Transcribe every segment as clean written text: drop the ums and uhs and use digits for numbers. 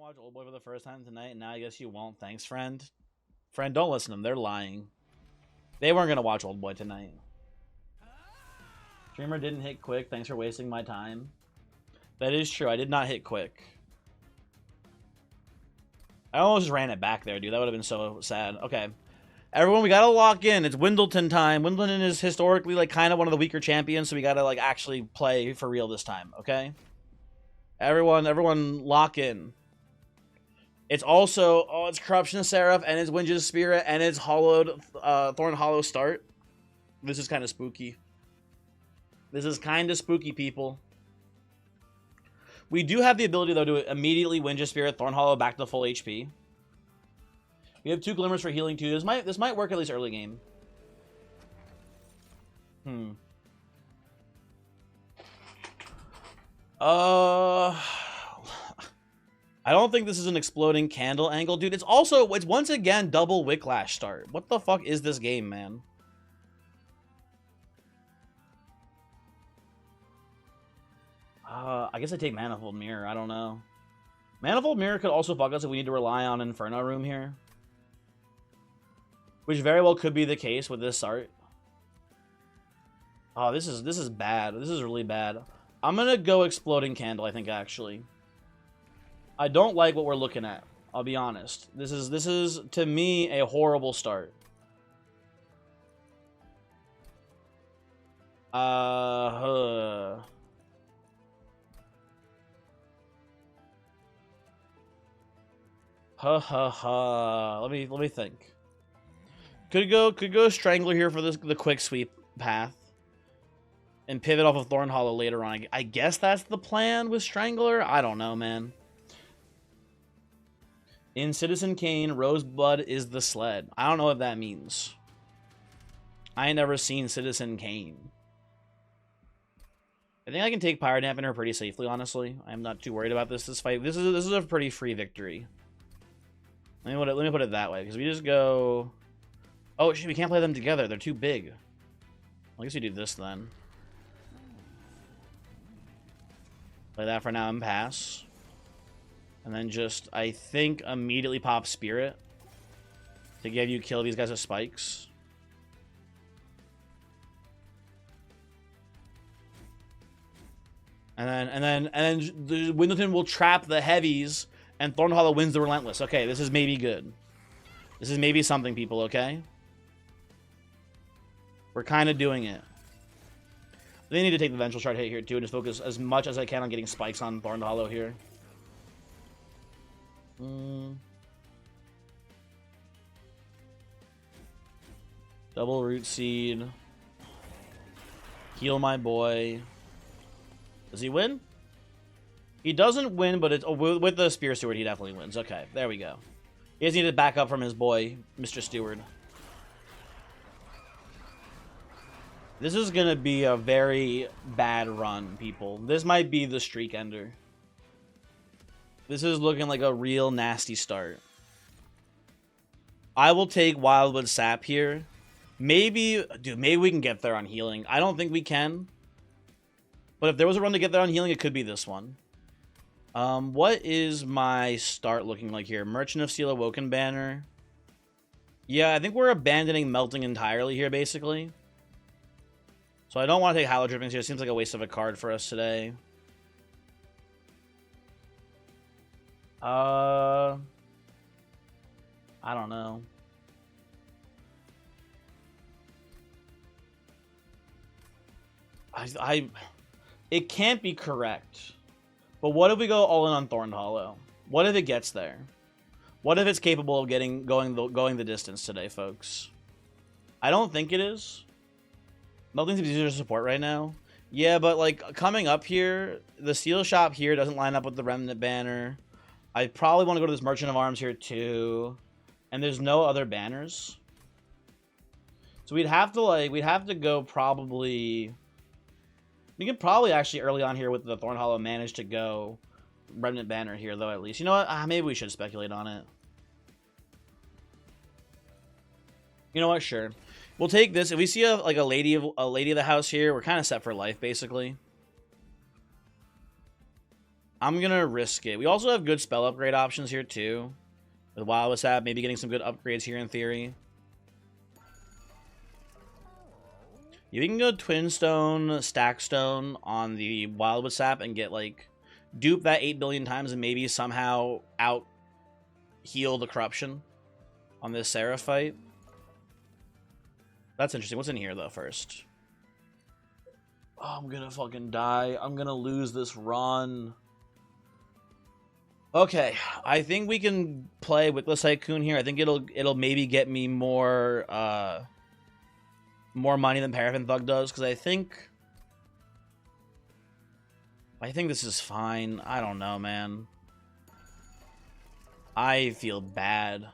watch Old Boy for the first time tonight, and now I guess you won't. Thanks, friend. Friend, don't listen to them. They're lying. They weren't going to watch Old Boy tonight. Streamer didn't hit quick. Thanks for wasting my time. That is true. I did not hit quick. I almost ran it back there, dude. That would have been so sad. Okay. Everyone, we got to lock in. It's Wimbledon time. Wimbledon is historically, like, kind of one of the weaker champions, so we got to, like, actually play for real this time, okay? Everyone lock in. It's also, oh, it's Corruption Seraph, and it's Winge's Spirit, and it's Hollowed, Thorn Hollow start. This is kind of spooky. This is kind of spooky, people. We do have the ability, though, to immediately Winge's Spirit, Thorn Hollow back to full HP. We have 2 Glimmers for healing, too. This might work at least early game. I don't think this is an exploding candle angle, dude. It's once again double Wicklash start. What the fuck is this game, man? I guess I take Manifold Mirror. I don't know. Manifold Mirror could also fuck us if we need to rely on Inferno Room here. Which very well could be the case with this start. Oh, this is bad. This is really bad. I'm gonna go Exploding Candle, I think, actually. I don't like what we're looking at. I'll be honest. This is to me a horrible start. Ha ha ha. Let me think. Could go Strangler here for the quick sweep path. And pivot off of Thorn Hollow later on. I guess that's the plan with Strangler? I don't know, man. In Citizen Kane, Rosebud is the sled. I don't know what that means. I ain't never seen Citizen Kane. I think I can take Pyro Dampener pretty safely, honestly. I'm not too worried about this fight. This is a pretty free victory. Let me put it that way, because we just go... Oh, shit, we can't play them together. They're too big. I guess we do this, then. Play that for now and pass. And then just, I think, immediately pop Spirit to give you kill these guys with spikes. And then the Wimbledon will trap the heavies, and Thorn Hollow wins the Relentless. Okay, this is maybe good. This is maybe something, people, okay? We're kind of doing it. They need to take the Vengeful Shard hit here, too, and just focus as much as I can on getting spikes on Thorn Hollow here. Double Root Seed. Heal my boy. Does he win? He doesn't win, but it's with the Spear Steward, he definitely wins. Okay, there we go. He just needed to back up from his boy, Mr. Steward. This is going to be a very bad run, people. This might be the streak ender. This is looking like a real nasty start. I will take Wildwood Sap here. Maybe, dude, maybe we can get there on healing. I don't think we can. But if there was a run to get there on healing, it could be this one. What is my start looking like here? Merchant of Steel Awoken banner. Yeah, I think we're abandoning Melting entirely here, basically. So I don't want to take Hallow Drippings here. It seems like a waste of a card for us today. I don't know. It can't be correct. But what if we go all in on Thorn Hollow? What if it gets there? What if it's capable of going the distance today, folks? I don't think it is. Melting seems easier to support right now. Yeah, but like coming up here, the Steel Shop here doesn't line up with the Remnant banner. I probably want to go to this Merchant of Arms here too. And there's no other banners. So we'd have to go probably... We could probably actually early on here with the Thorn Hollow manage to go Remnant banner here though at least. You know what? Maybe we should speculate on it. You know what? Sure. We'll take this. If we see a lady of the house here, we're kind of set for life basically. I'm gonna risk it. We also have good spell upgrade options here too. With Wild Sap, maybe getting some good upgrades here in theory. You can go Twin Stone, Stack Stone on the Wild Sap and get like dupe that 8 billion times and maybe somehow out heal the corruption on this Seraphite. That's interesting. What's in here though first? Oh, I'm gonna fucking die. I'm gonna lose this run. Okay, I think we can play Wickless Tycoon here. I think it'll maybe get me more money than Paraffin Thug does, because I think this is fine. I don't know, man. I feel bad.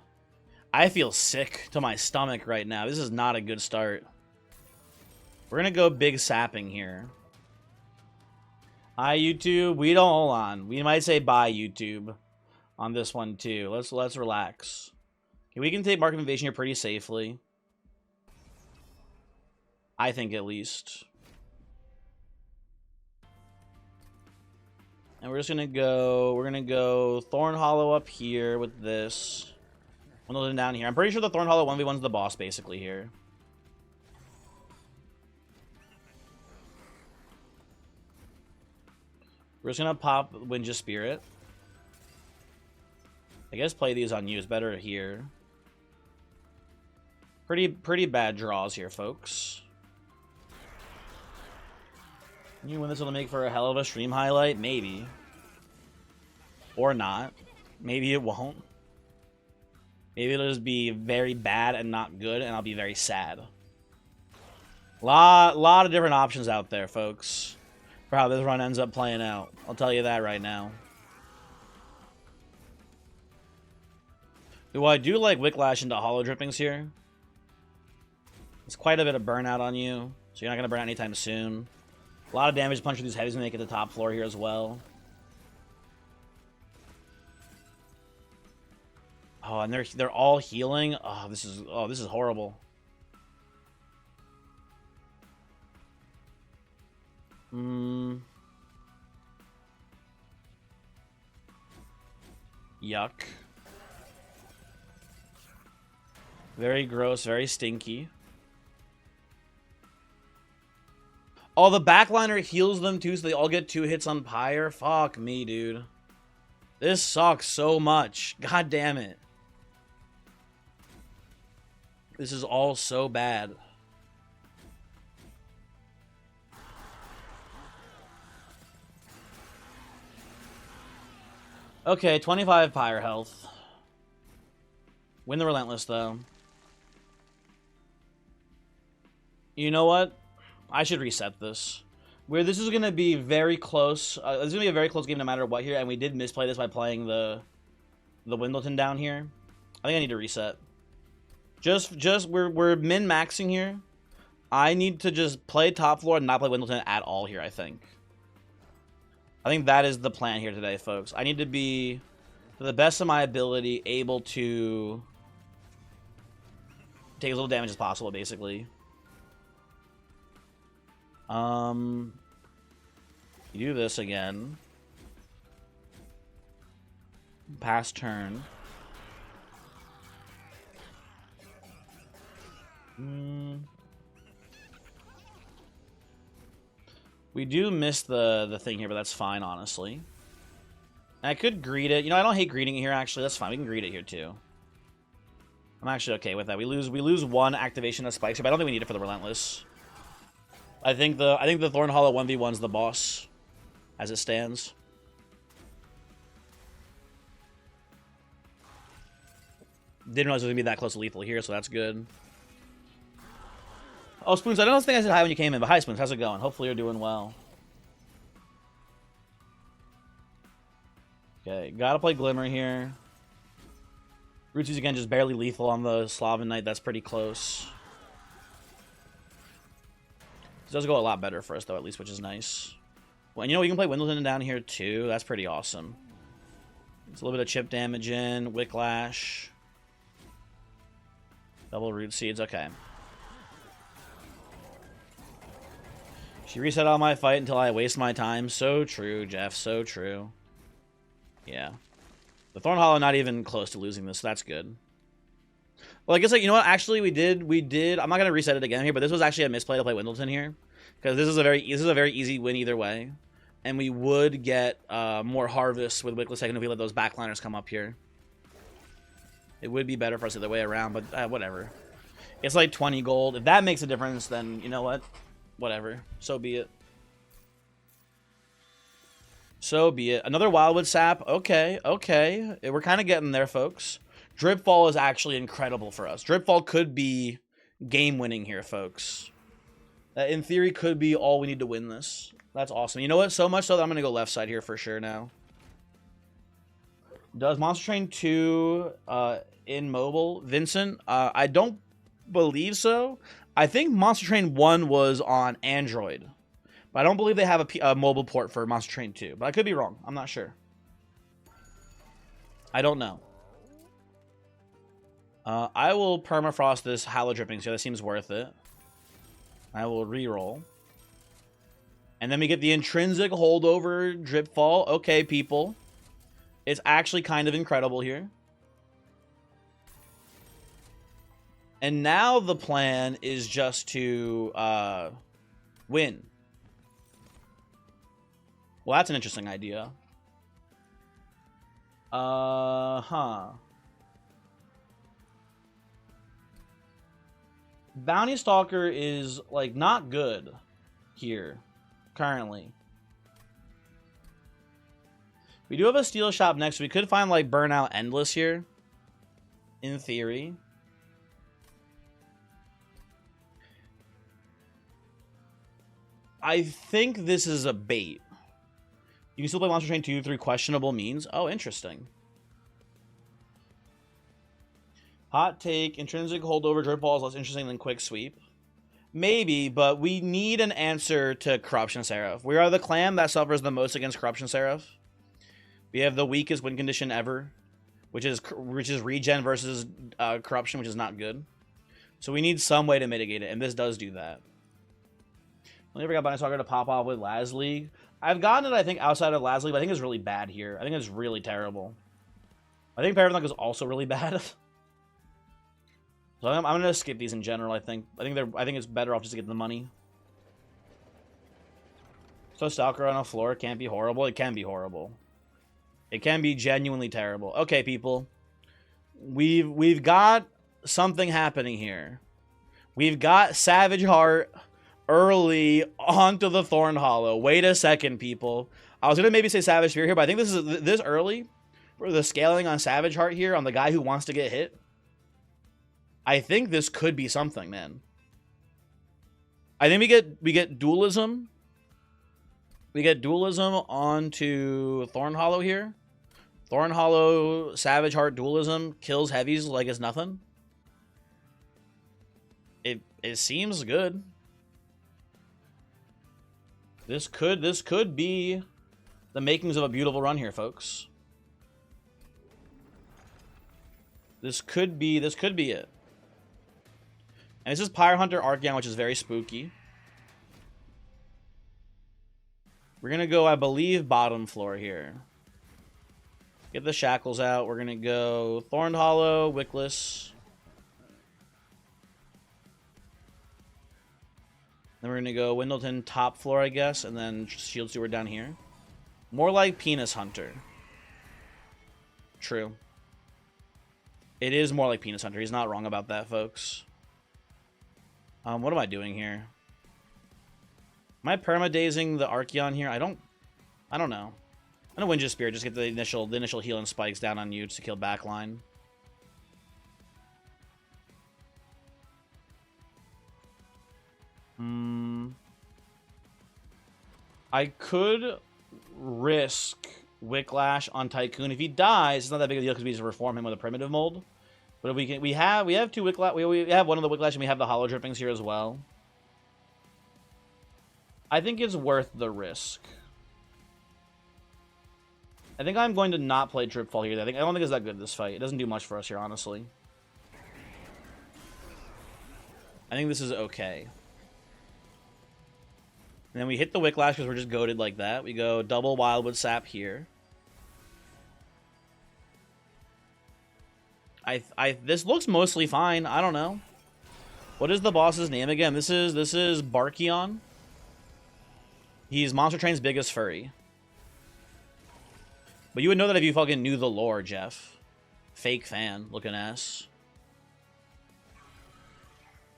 I feel sick to my stomach right now. This is not a good start. We're gonna go big sapping here. Hi, YouTube. We don't hold on. We might say bye, YouTube, on this one too. Let's relax. Okay, we can take Mark of Invasion here pretty safely. I think at least. And we're gonna go Thorn Hollow up here with this. One down here. I'm pretty sure the Thorn Hollow 1v1's the boss basically here. We're just gonna pop Winja Spirit. I guess play these on you is better here. Pretty bad draws here, folks. You win this will make for a hell of a stream highlight? Maybe. Or not. Maybe it won't. Maybe it'll just be very bad and not good, and I'll be very sad. Lot of different options out there, folks, for how this run ends up playing out. I'll tell you that right now. Though I do like Wicklash into Hollow Drippings here. It's quite a bit of burnout on you, so you're not going to burn out anytime soon. A lot of damage to punch with these heavies when they get to the top floor here as well. Oh, and they're all healing. Oh, this is horrible. Yuck. Very gross, very stinky. Oh, the backliner heals them too, so they all get 2 hits on Pyre? Fuck me, dude. This sucks so much. God damn it. This is all so bad. Okay, 25 Pyre health. Win the Relentless, though. You know what? I should reset this. This is going to be very close. This is going to be a very close game no matter what here, and we did misplay this by playing the Windleton down here. I think I need to reset. We're min-maxing here. I need to just play top floor and not play Windleton at all here, I think. I think that is the plan here today, folks. I need to be, to the best of my ability, able to take as little damage as possible, basically. You do this again. Pass turn. We do miss the thing here, but that's fine, honestly. And I could greet it. You know, I don't hate greeting it here, actually. That's fine. We can greet it here, too. I'm actually okay with that. We lose 1 activation of spikes here, but I don't think we need it for the Relentless. I think the Thorn Hollow 1v1's the boss, as it stands. Didn't realize it was going to be that close to lethal here, so that's good. Oh, Spoons, I don't think I said hi when you came in, but hi, Spoons. How's it going? Hopefully you're doing well. Okay, gotta play Glimmer here. Rootsy's again just barely lethal on the Slaven Knight. That's pretty close. This does go a lot better for us, though, at least, which is nice. Well, and you know, we can play Windleton down here, too. That's pretty awesome. It's a little bit of chip damage in. Wicklash. Double Root Seeds. Okay. She reset on my fight until I waste my time. So true, Jeff. So true. Yeah. The Thorn Hollow not even close to losing this, so that's good. Well, I guess, like, you know what? Actually, we did. I'm not gonna reset it again here, but this was actually a misplay to play Windleton here, because this is a very easy win either way, and we would get more harvests with Wickless Second if we let those backliners come up here. It would be better for us the other way around, but whatever. It's like 20 gold. If that makes a difference, then you know what? Whatever. So be it. So be it. Another Wildwood Sap. Okay, okay. We're kind of getting there, folks. Dripfall is actually incredible for us. Dripfall could be game-winning here, folks. That, in theory, could be all we need to win this. That's awesome. You know what? So much so that I'm going to go left side here for sure now. Does Monster Train 2 in mobile? Vincent? I don't believe so. I think Monster Train 1 was on Android. But I don't believe they have a mobile port for Monster Train 2. But I could be wrong. I'm not sure. I don't know. I will permafrost this Hallow Drippings here. That seems worth it. I will reroll. And then we get the intrinsic holdover Dripfall. Okay, people. It's actually kind of incredible here. And now the plan is just to win. Well, that's an interesting idea. Bounty Stalker is, like, not good here, currently. We do have a Steel Shop next. We could find, like, Burnout Endless here, in theory. I think this is a bait. You can still play Monster Train 2 through questionable means. Oh, interesting. Hot take, intrinsic holdover Dripfall is less interesting than quick sweep. Maybe, but we need an answer to Corruption Seraph. We are the clan that suffers the most against Corruption Seraph. We have the weakest win condition ever, which is regen versus corruption, which is not good. So we need some way to mitigate it, and this does do that. I never got Bounty Stalker to pop off with Laz League. I've gotten it, I think, outside of Laz League, but I think it's really bad here. I think it's really terrible. I think Paragon is also really bad. So I'm gonna skip these in general. I think it's better off just to get the money. So Stalker on a floor can't be horrible. It can be horrible. It can be genuinely terrible. Okay, people, we've got something happening here. We've got Savage Heart early onto the Thorn Hollow. Wait a second, people. I was gonna maybe say Savage Spear here, but I think this early for the scaling on Savage Heart here on the guy who wants to get hit. I think this could be something, man. I think we get dualism. We get dualism onto Thorn Hollow here. Thorn Hollow, Savage Heart dualism kills heavies like it's nothing. It seems good. This could be the makings of a beautiful run here, folks. This could be it. And this is Pyre Hunter Archeon, which is very spooky. We're going to go, I believe, bottom floor here. Get the shackles out. We're going to go Thorned Hollow, Wickless. Then we're going to go Windleton top floor, I guess, and then Shield Steward down here. More like Penis Hunter. True. It is more like Penis Hunter. He's not wrong about that, folks. What am I doing here? Am I perma-dazing the Archeon here? I don't know. I'm gonna Wind Spear, just get the initial heal and spikes down on you to kill backline. I could risk Wicklash on Tycoon. If he dies, it's not that big a deal because we just reform him with a primitive mold. But if we have two Wicklash. We have one of the Wicklash and we have the Hollow Drippings here as well. I think it's worth the risk. I think I'm going to not play Dripfall here. I don't think it's that good this fight. It doesn't do much for us here, honestly. I think this is okay. And then we hit the Wicklash because we're just goated like that. We go double Wildwood Sap here. This looks mostly fine. I don't know. What is the boss's name again? This is Barkion. He's Monster Train's biggest furry. But you would know that if you fucking knew the lore, Jeff. Fake fan looking ass.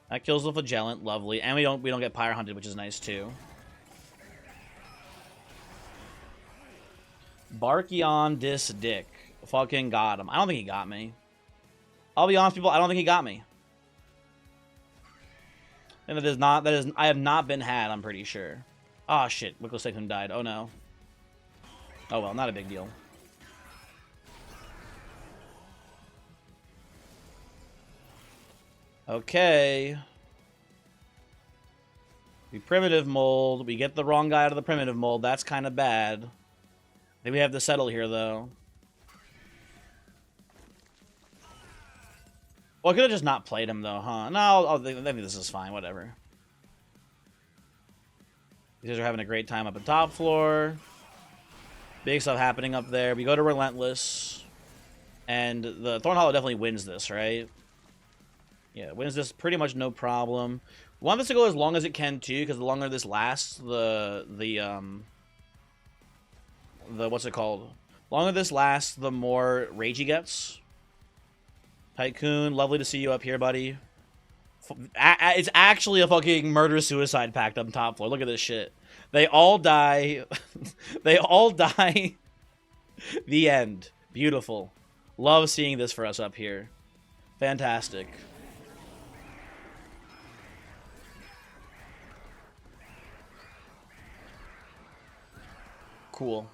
That kills the Flagellant, lovely. And we don't get Pyre Hunted, which is nice too. Barkion dis dick. Fucking got him. I don't think he got me. I'll be honest, people, I don't think he got me. And I have not been had, I'm pretty sure. Oh shit, Wicklow Sexton died. Oh no. Oh well, not a big deal. Okay. We primitive mold. We get the wrong guy out of the primitive mold. That's kind of bad. I think we have to settle here, though. Well, I could have just not played him, though, huh? No, I think this is fine. Whatever. These guys are having a great time up at top floor. Big stuff happening up there. We go to Relentless. And the Thorn Hollow definitely wins this, right? Yeah, wins this pretty much no problem. We want this to go as long as it can, too, because the longer this lasts, the what's it called? The longer this lasts, the more rage he gets. Tycoon, lovely to see you up here, buddy. It's actually a fucking murder-suicide pact up top floor. Look at this shit. They all die. They all die. The end. Beautiful. Love seeing this for us up here. Fantastic. Cool.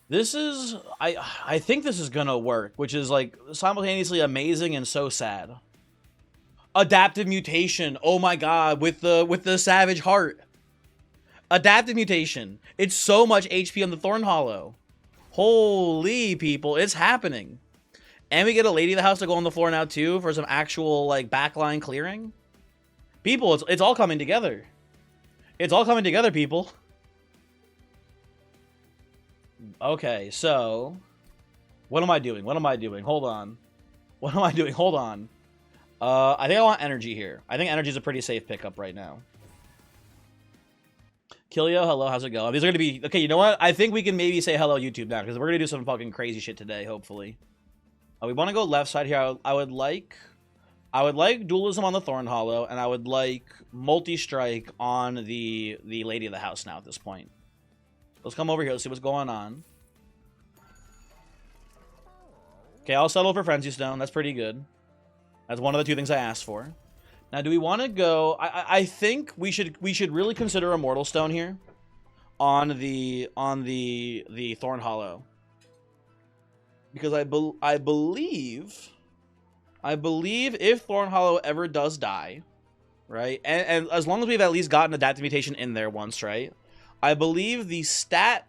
This is, I think this is gonna work, which is like simultaneously amazing and so sad. Adaptive mutation. Oh my god, with the Savage Heart. Adaptive mutation. It's so much HP on the Thorn Hollow. Holy people, it's happening. And we get a Lady of the House to go on the floor now too for some actual like backline clearing. People, it's all coming together. It's all coming together, people. Okay, so what am I doing? What am I doing? Hold on. What am I doing? Hold on. I think I want energy here. I think energy is a pretty safe pickup right now. Killio, hello, how's it going? These are going to be... Okay, you know what? I think we can maybe say hello YouTube now, because we're going to do some fucking crazy shit today, hopefully. We want to go left side here. I would like dualism on the Thorn Hollow, and I would like multi-strike on the Lady of the House now at this point. Let's come over here. Let's see what's going on. Okay, I'll settle for Frenzy Stone. That's pretty good. That's one of the two things I asked for. Now, do we want to go... I think we should really consider Immortal Stone here on the Thorn Hollow. Because I believe if Thorn Hollow ever does die, right? And as long as we've at least gotten Adaptive Mutation in there once, right? I believe the stat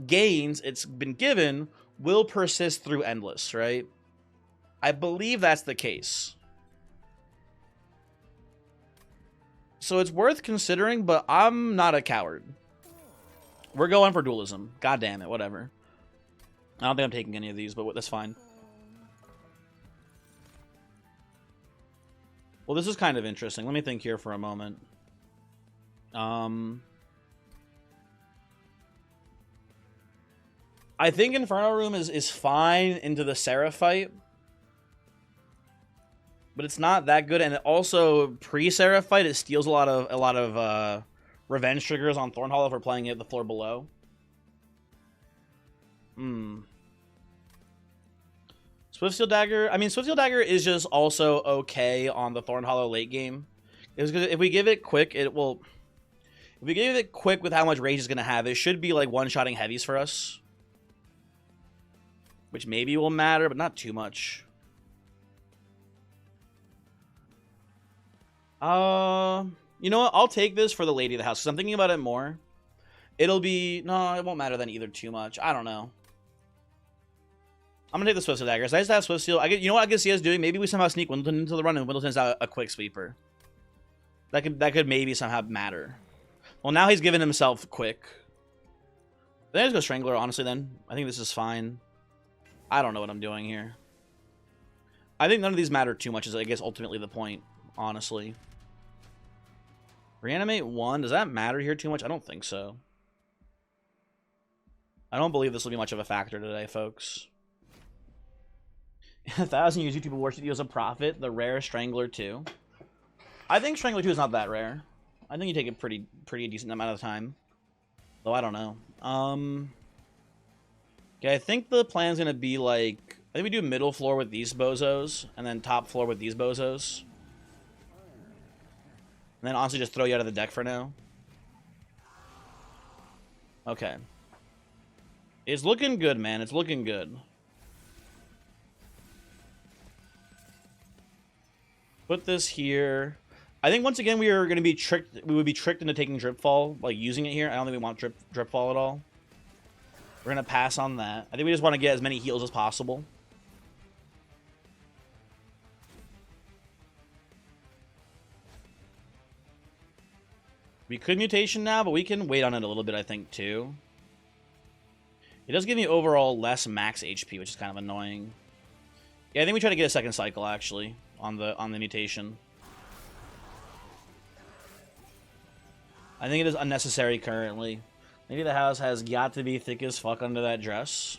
gains it's been given will persist through Endless, right? I believe that's the case. So it's worth considering, but I'm not a coward. We're going for dualism. God damn it, whatever. I don't think I'm taking any of these, but that's fine. Well, this is kind of interesting. Let me think here for a moment. I think Inferno Room is fine into the Seraph fight. But it's not that good, and it also pre-Seraph fight, it steals a lot of revenge triggers on Thorn Hollow for playing it the floor below. Swiftsteel Dagger. I mean, Swiftsteel Dagger is just also okay on the Thorn Hollow late game. It's because if we give it quick, it will. If we give it quick with how much rage it's gonna have, it should be like one-shotting heavies for us, which maybe will matter, but not too much. You know what? I'll take this for the Lady of the House, because I'm thinking about it more. It'll be... No, it won't matter then either too much. I don't know. I'm going to take the Swiftsteel Dagger. So I just have Swiftsteel. You know what I can see us doing? Maybe we somehow sneak Windleton into the run, and Windleton's out a quick sweeper. That could maybe somehow matter. Well, now he's given himself quick. Then I just go Strangler, honestly, then. I think this is fine. I don't know what I'm doing here. I think none of these matter too much is, I guess, ultimately the point, honestly. Reanimate 1, does that matter here too much? I don't think so. I don't believe this will be much of a factor today, folks. 1,000 use YouTube worship you as a prophet. The rare Strangler 2. I think Strangler 2 is not that rare. I think you take it pretty decent amount of time. Though I don't know. Okay, I think the plan's gonna be like, I think we do middle floor with these bozos, and then top floor with these bozos. And then honestly just throw you out of the deck for now. Okay. It's looking good, man. It's looking good. Put this here. I think once again we are going to be tricked. We would be tricked into taking Dripfall, like using it here. I don't think we want Dripfall at all. We're going to pass on that. I think we just want to get as many heals as possible. We could mutation now, but we can wait on it a little bit, I think, too. It does give me overall less max HP, which is kind of annoying. Yeah, I think we try to get a second cycle, actually, on the mutation. I think it is unnecessary currently. Maybe the house has got to be thick as fuck under that dress.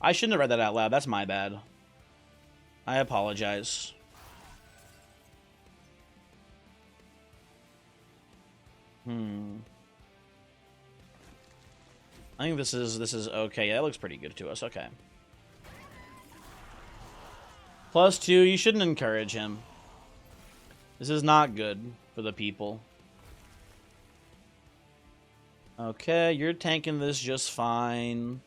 I shouldn't have read that out loud. That's my bad. I apologize. I think this is okay. Yeah, that looks pretty good to us. Okay. +2, you shouldn't encourage him. This is not good for the people. Okay, you're tanking this just fine.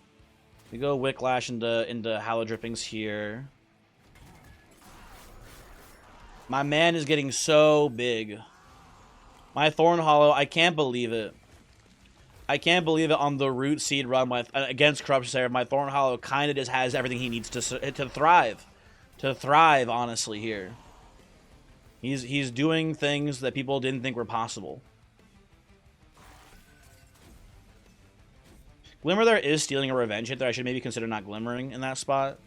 We go Wicklash into Hallow Drippings here. My man is getting so big. My Thorn Hollow, I can't believe it. I can't believe it on the Root Seed run against Corruption Seraph. My Thorn Hollow kind of just has everything he needs to thrive. To thrive, honestly, here. He's doing things that people didn't think were possible. Glimmer there is stealing a revenge hit there. I should maybe consider not glimmering in that spot.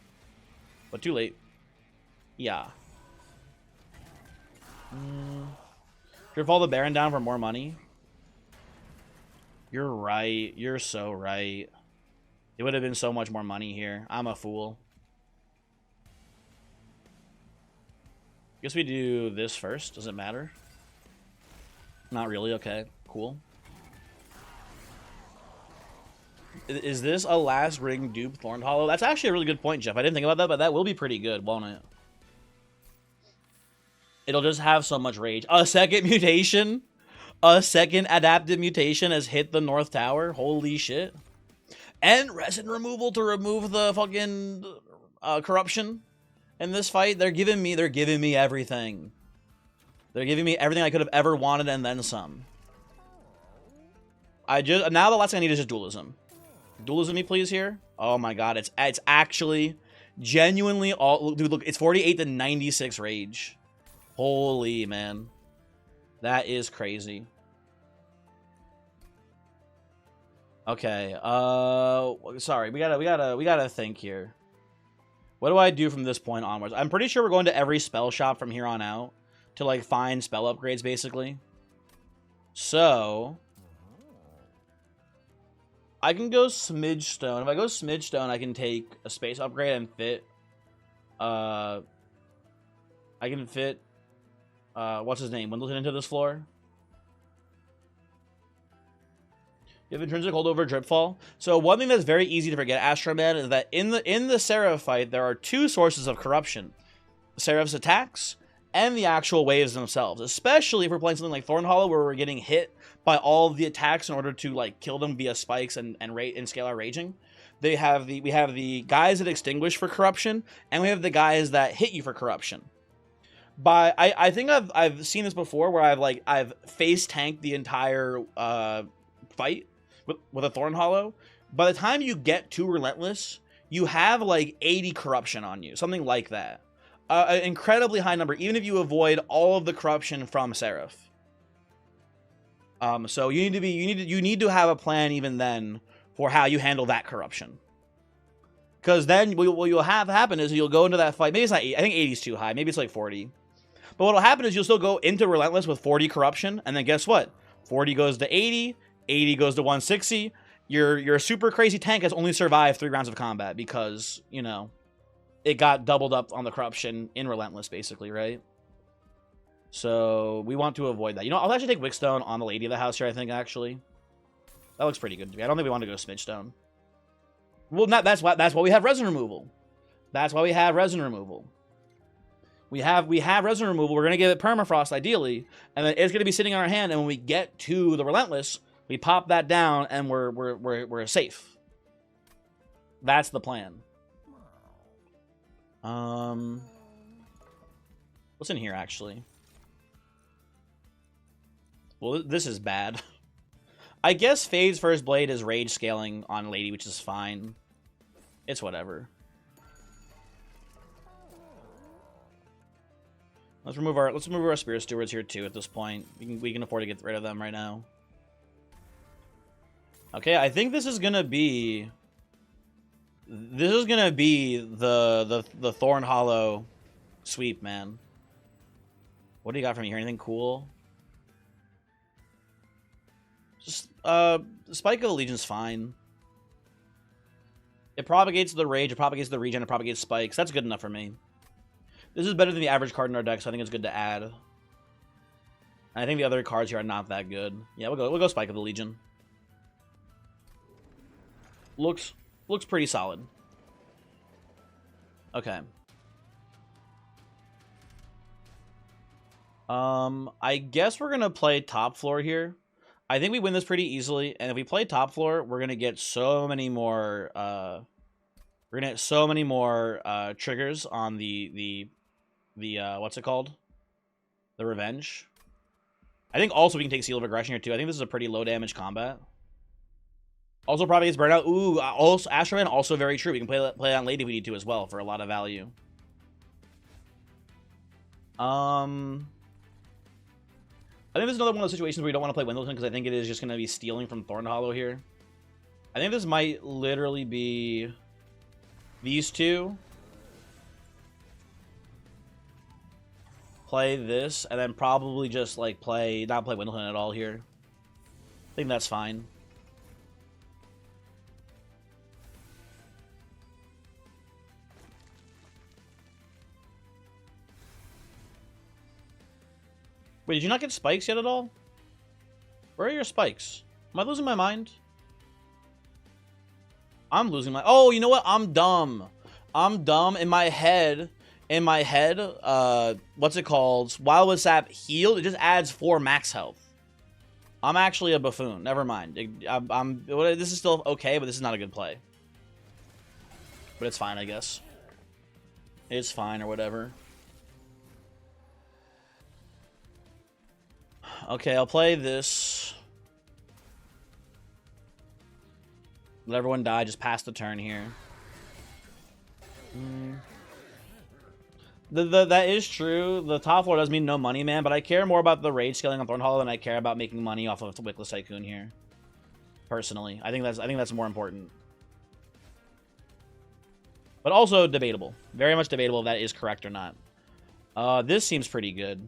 But too late. Yeah. Drip all the Baron down for more money. You're right. You're so right. It would have been so much more money here. I'm a fool. Guess we do this first. Does it matter? Not really. Okay. Cool. Is this a last ring dupe Thorned Hollow? That's actually a really good point, Jeff. I didn't think about that, but that will be pretty good, won't it? It'll just have so much rage. A second mutation? A second adaptive mutation has hit the North Tower? Holy shit. And resin removal to remove the fucking corruption in this fight. They're giving me everything. They're giving me everything I could have ever wanted and then some. Now the last thing I need is just dualism. Dualism me, please, here. Oh my god, it's actually genuinely all... Dude, look, it's 48 to 96 rage. Holy, man. That is crazy. Okay, sorry, we gotta think here. What do I do from this point onwards? I'm pretty sure we're going to every spell shop from here on out to, like, find spell upgrades, basically. So... I can go Smidge Stone. If I go Smidge Stone, I can take a space upgrade and fit... I can fit... what's his name? Windleton into this floor. You have intrinsic hold over Dripfall. So one thing that's very easy to forget, Astroman, is that in the Seraph fight, there are two sources of corruption. Seraph's attacks and the actual waves themselves. Especially if we're playing something like Thorn Hollow, where we're getting hit by all of the attacks in order to, like, kill them via spikes and scalar raging. We have the guys that extinguish for corruption, and we have the guys that hit you for corruption. I think I've seen this before, where I've face tanked the entire fight with a Thorn Hollow. By the time you get to Relentless, you have like 80 corruption on you, something like that. An incredibly high number, even if you avoid all of the corruption from Seraph. So you need to have a plan even then for how you handle that corruption. Because then what you'll have happen is you'll go into that fight. Maybe it's not 80. I think 80 is too high. Maybe it's like 40. But what'll happen is you'll still go into Relentless with 40 corruption, and then guess what? 40 goes to 80, 80 goes to 160. Your super crazy tank has only survived 3 rounds of combat because, you know, it got doubled up on the corruption in Relentless, basically, right? So we want to avoid that. You know, I'll actually take Wickstone on the Lady of the House here, I think, actually. That looks pretty good to me. I don't think we want to go Smidgestone. Well, that's why we have resin removal. That's why we have resin removal. We have resin removal. We're gonna give it permafrost ideally, and then it's gonna be sitting in our hand. And when we get to the Relentless, we pop that down, and we're safe. That's the plan. What's in here actually? Well, this is bad. I guess Fade's first blade is rage scaling on Lady, which is fine. It's whatever. Let's remove our Spirit Stewards here too at this point. We can afford to get rid of them right now. Okay, I think this is gonna be the Thorn Hollow sweep, man. What do you got from here? Anything cool? Just Spike of Allegion's fine. It propagates the rage, it propagates the regen, it propagates spikes. That's good enough for me. This is better than the average card in our deck, so I think it's good to add. And I think the other cards here are not that good. Yeah, we'll go Spike of the Legion. Looks pretty solid. Okay. I guess we're gonna play top floor here. I think we win this pretty easily, and if we play top floor, we're gonna get so many more triggers on the what's it called? The Revenge. I think also we can take Seal of Aggression here too. I think this is a pretty low damage combat. Also probably it's Burnout. Ooh, also Astroman, also very true. We can play on Lady if we need to as well for a lot of value. I think this is another one of those situations where we don't want to play Windleton because I think it is just going to be stealing from Thorned Hollow here. I think this might literally be these two. Play this, and then probably just like not play Windleton at all here. I think that's fine. Wait, did you not get spikes yet at all? Where are your spikes? Am I losing my mind? I'm losing my... Oh, you know what? I'm dumb. I'm dumb. In my head, what's it called? Wildwood Sap healed. It just adds 4 max health. I'm actually a buffoon. Never mind. This is still okay, but this is not a good play. But it's fine, I guess. It's fine or whatever. Okay, I'll play this. Let everyone die. Just pass the turn here. That is true. The top floor does mean no money, man, but I care more about the rage scaling on Thorn Hollow than I care about making money off of Wickless Tycoon here. Personally, I think that's more important. But also debatable. Very much debatable if that is correct or not. This seems pretty good.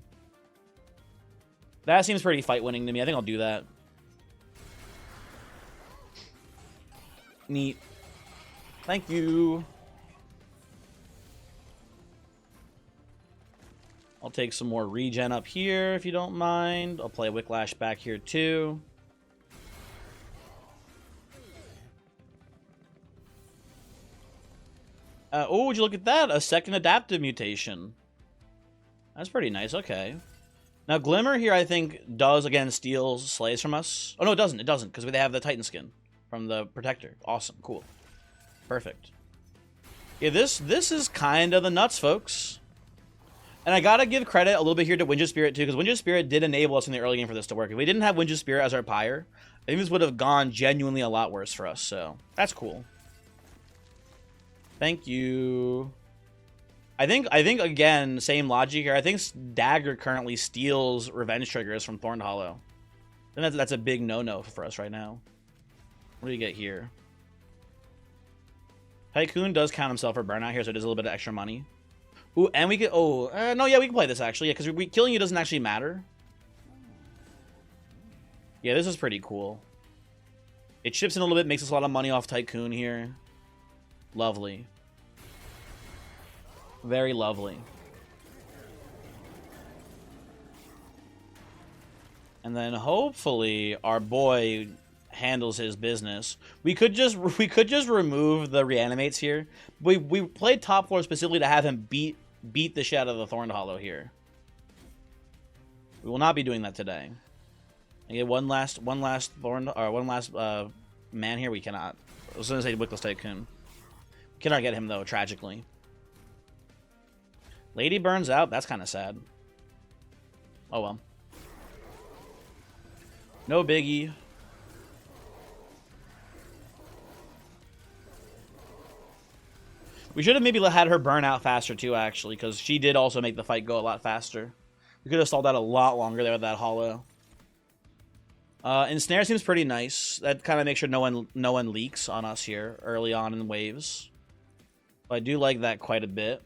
That seems pretty fight-winning to me. I think I'll do that. Neat. Thank you. I'll take some more regen up here, if you don't mind. I'll play Wicklash back here, too. Oh, would you look at that? A second adaptive mutation. That's pretty nice. Okay. Now, Glimmer here, I think, does, again, steal slays from us. Oh, no, it doesn't. It doesn't, because they have the Titan skin from the Protector. Awesome. Cool. Perfect. Yeah, this is kind of the nuts, folks. And I gotta give credit a little bit here to Wind's Spirit, too, because Wind's Spirit did enable us in the early game for this to work. If we didn't have Wind's Spirit as our pyre, I think this would have gone genuinely a lot worse for us, so that's cool. Thank you. I think again, same logic here. I think Dagger currently steals revenge triggers from Thorned Hollow. And that's a big no-no for us right now. What do you get here? Tycoon does count himself for burnout here, so it is a little bit of extra money. Ooh, and we could... Oh, no, yeah, we can play this, actually. Yeah, because killing you doesn't actually matter. Yeah, this is pretty cool. It chips in a little bit, makes us a lot of money off Tycoon here. Lovely. Very lovely. And then hopefully our boy handles his business. We could just remove the reanimates here. We played top floor specifically to have him beat the shit out of the Thorned Hollow here. We will not be doing that today. And get one last man here. We cannot. I was gonna say Wickless Tycoon. We cannot get him though, tragically. Lady burns out. That's kind of sad. Oh well. No biggie. We should have maybe had her burn out faster too, actually, because she did also make the fight go a lot faster. We could have stalled that a lot longer there with that hollow. Ensnare seems pretty nice. That kind of makes sure no one leaks on us here early on in waves. But I do like that quite a bit.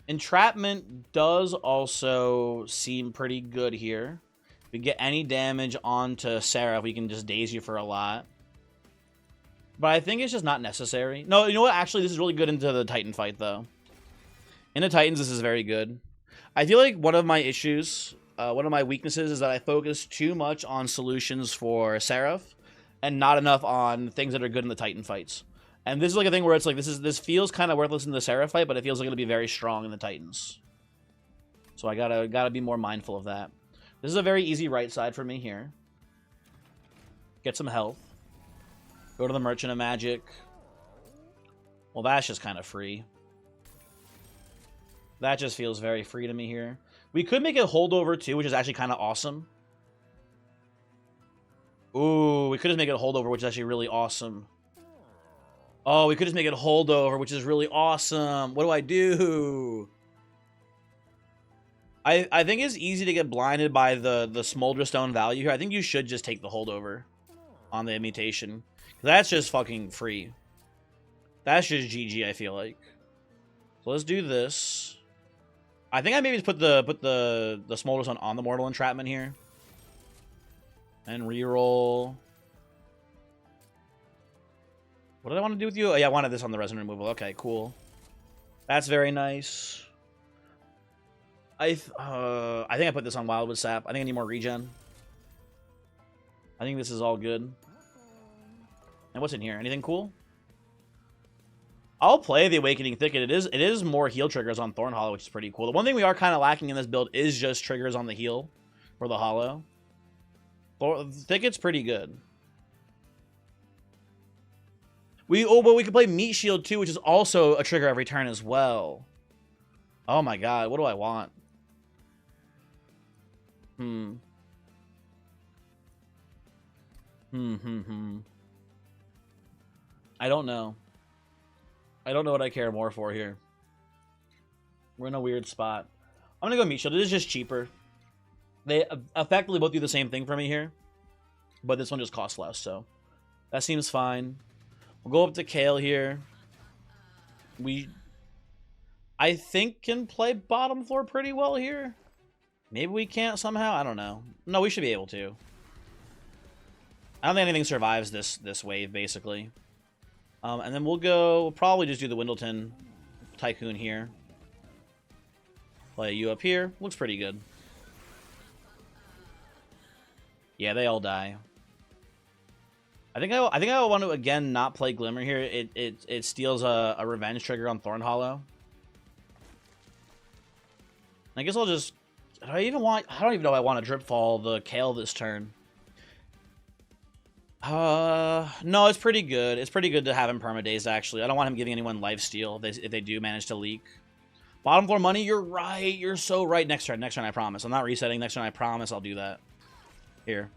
Entrapment does also seem pretty good here. If we get any damage onto Sarah, we can just daze you for a lot. But I think it's just not necessary. No, you know what? Actually, this is really good into the Titan fight, though. In the Titans, this is very good. I feel like one of my issues, one of my weaknesses is that I focus too much on solutions for Seraph and not enough on things that are good in the Titan fights. And this is like a thing where it's like, this feels kind of worthless in the Seraph fight, but it feels like it'll be very strong in the Titans. So I gotta be more mindful of that. This is a very easy right side for me here. Get some health. Go to the Merchant of Magic. Well, that's just kind of free. That just feels very free to me here. We could make a holdover too, which is actually kind of awesome. Ooh, we could just make it a holdover, which is actually really awesome. Oh, we could just make it a holdover, which is really awesome. What do I do? I think it's easy to get blinded by the Smolder Stone value here. I think you should just take the holdover on the mutation. That's just fucking free. That's just GG, I feel like. So let's do this. I think I maybe just put the Smolder Stone on the Mortal Entrapment here. And reroll. What did I want to do with you? Oh, yeah, I wanted this on the Resonant Removal. Okay, cool. That's very nice. I think I put this on Wildwood Sap. I think I need more regen. I think this is all good. And what's in here? Anything cool? I'll play the Awakening Thicket. It is more heal triggers on Thorn Hollow, which is pretty cool. The one thing we are kind of lacking in this build is just triggers on the heal for the Hollow. Thicket's pretty good. But we could play Meat Shield too, which is also a trigger every turn as well. Oh my god, what do I want? I don't know. I don't know what I care more for here. We're in a weird spot. I'm gonna go Meat Shield. It is just cheaper. They effectively both do the same thing for me here. But this one just costs less, so that seems fine. We'll go up to Kale here. I think can play bottom floor pretty well here. Maybe we can't somehow. I don't know. No, we should be able to. I don't think anything survives this wave, basically. And then we'll probably just do the Windleton Tycoon here. Play you up here. Looks pretty good. Yeah, they all die. I think I want to again not play Glimmer here. It steals a revenge trigger on Thorn Hollow. I guess I'll just. I don't even know if I want to drip fall the Kale this turn. No, it's pretty good. It's pretty good to have him permadazed, actually. I don't want him giving anyone lifesteal if they do manage to leak. Bottom floor money, you're right. You're so right. Next turn, I promise. I'm not resetting. Next turn, I promise I'll do that. Here.